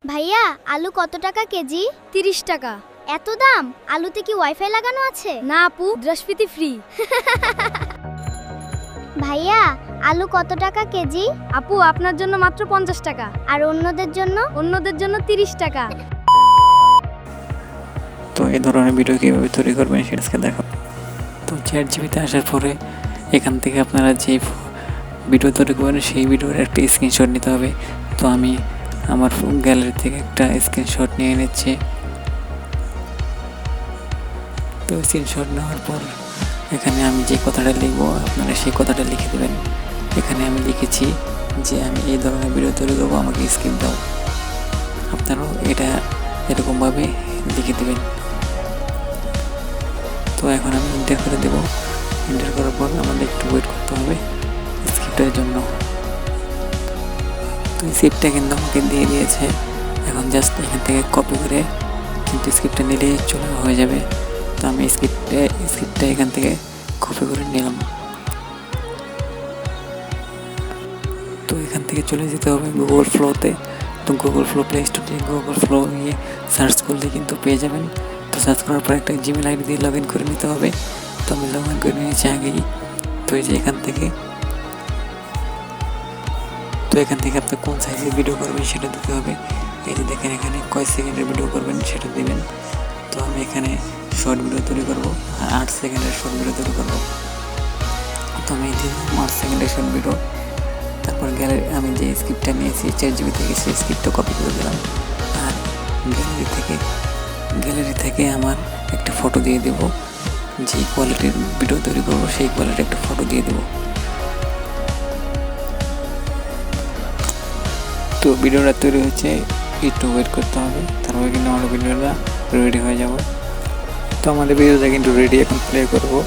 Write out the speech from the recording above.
ভাইয়া আলু কত টাকা কেজি? 30 টাকা। এত দাম? আলুতে কি ওয়াইফাই লাগানো আছে? না আপু, মুদ্রাস্ফীতি ফ্রি। ভাইয়া আলু কত টাকা কেজি? আপু আপনার জন্য মাত্র 50 টাকা, আর অন্যদের জন্য? অন্যদের জন্য 30 টাকা। তো এই ধরনের ভিডিও কীভাবে তৈরি করবেন সেটা আজকে দেখাবো। তো চ্যাটজিপিতে আসার পরে এখান থেকে আপনারা যে ভিডিও তৈরি করবেন সেই ভিডিওর একটা স্ক্রিনশট নিতে হবে। তো আমি আমার গ্যালারি থেকে একটা স্ক্রিনশট নিয়ে নিচ্ছি। তো স্ক্রিনশট নেওয়ার পর এখানে আমি যে কথাটা লিখবো আপনারা সেই কথাটা লিখে দেবেন। এখানে আমি লিখেছি যে আমি এই ধরনের ভিডিও তৈরি করবো, আমাকে স্ক্রিপ্ট দাও। আপনারাও এটা এরকমভাবে লিখে দেবেন। তো এখন আমি এন্টার করে দেবো। এন্টার করার পর আমাদের একটু ওয়েট করতে হবে স্ক্রিপ্টের জন্য। তো স্ক্রিপ্টটা কিন্তু আমাকে দিয়ে দিয়েছে। এখন জাস্ট এখান থেকে কপি করে কিন্তু স্ক্রিপ্টটা নিলেই চলে হয়ে যাবে। তো আমি স্ক্রিপ্টটা এখান থেকে কপি করে নিলাম। তো এখান থেকে চলে যেতে হবে গুগল ফ্লোতে। তো গুগল ফ্লো প্লে স্টোর থেকে গুগল ফ্লো গিয়ে সার্চ করলে কিন্তু পেয়ে যাবেন। তো সার্চ করার পর একটা জিমেল আইডি দিয়ে লগ ইন করে নিতে হবে। তো আমি লগ ইন করে নিয়েছি আগেই। তো এই যে এখান থেকে আপনি কোন সাইজের ভিডিও করবেন সেটা দিতে হবে। এই যে দেখেন এখানে কয় সেকেন্ডের ভিডিও করবেন সেটা দেবেন। তো আমি এখানে শর্ট ভিডিও তৈরি করবো, 8 সেকেন্ডের শর্ট ভিডিও তৈরি করবো। তো আমি এই 8 সেকেন্ডের শর্ট ভিডিও, তারপর গ্যালারি আমি যে স্ক্রিপ্টটা নিয়েছি চ্যাটজিপিটি থেকে সেই স্ক্রিপ্টটা কপি করে দিলাম। আর গ্যালারি থেকে আমার একটা ফটো দিয়ে দেবো, যে কোয়ালিটির ভিডিও তৈরি করবো সেই কোয়ালিটির একটা ফটো দিয়ে দেবো। তো ভিডিওটা তৈরি হচ্ছে, একটু ওয়েট করতে হবে, তারপরে কিন্তু আমাদের ভিডিওটা রেডি হয়ে যাবে। তো আমাদের ভিডিওটা কিন্তু রেডি, এখন প্লে করবো।